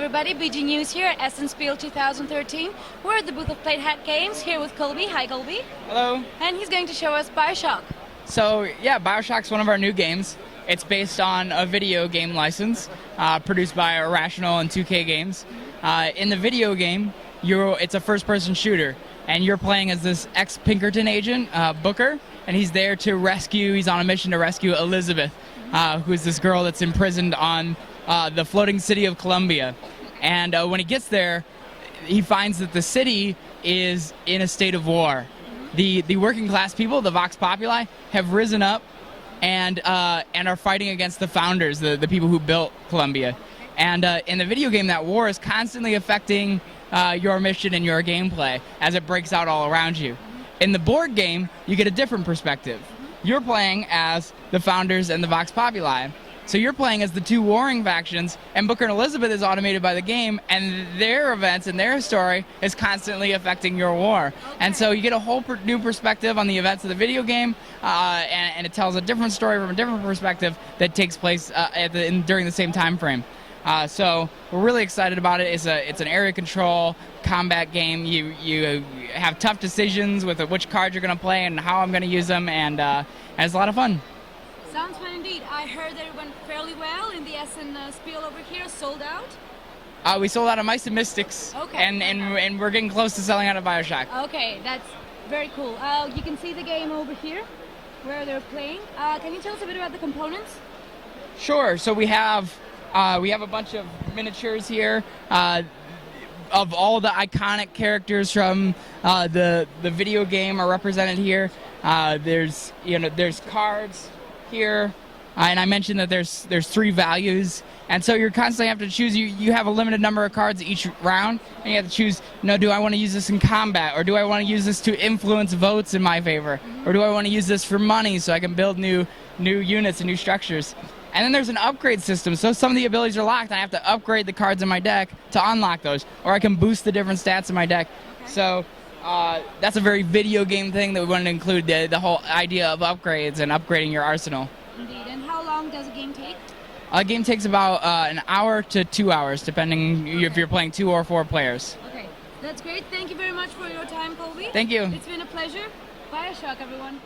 everybody, BGNews here at Essen Spiel 2013. We're at the booth of Plaidhat Games here with Colby. Hi Colby. Hello. And he's going to show us Bioshock. So yeah, Bioshock's one of our new games. It's based on a video game license produced by Irrational and 2K Games. In the video game, it's a first-person shooter, and you're playing as this ex-Pinkerton agent, Booker, and he's there to rescue, he's on a mission to rescue Elizabeth, who's this girl that's imprisoned on the floating city of Columbia. And when he gets there, he finds that the city is in a state of war. The working class people, the Vox Populi, have risen up and are fighting against the founders, the people who built Columbia. And in the video game, that war is constantly affecting your mission and your gameplay as it breaks out all around you. In the board game, you get a different perspective. You're playing as the founders and the Vox Populi. So you're playing as the two warring factions, and Booker and Elizabeth is automated by the game, and their events and their story is constantly affecting your war. Okay. And so you get a whole new perspective on the events of the video game, and it tells a different story from a different perspective that takes place during the same time frame. So we're really excited about it. It's an area control combat game. You have tough decisions with which cards you're going to play and how I'm going to use them, and it's a lot of fun. Sounds fun indeed. I heard that it went fairly well in the Essen Spiel over here. Sold out? We sold out of Mice and Mystics, okay. and we're getting close to selling out of Bioshock. Okay, that's very cool. You can see the game over here where they're playing. Can you tell us a bit about the components? Sure. So we have a bunch of miniatures here of all the iconic characters from the video game are represented here. There's cards here, and I mentioned that there's 3 values, and so you're constantly have to choose. You have a limited number of cards each round, and you have to choose. Do I want to use this in combat, or do I want to use this to influence votes in my favor, or do I want to use this for money so I can build new units and new structures? And then there's an upgrade system, so some of the abilities are locked, and I have to upgrade the cards in my deck to unlock those, or I can boost the different stats in my deck. Okay. So that's a very video game thing that we wanted to include, the whole idea of upgrades and upgrading your arsenal. Indeed. And how long does a game take? A game takes about an hour to 2 hours, depending if you're playing 2 or 4 players. Okay, that's great. Thank you very much for your time, Colby. Thank you. It's been a pleasure. Bioshock, everyone.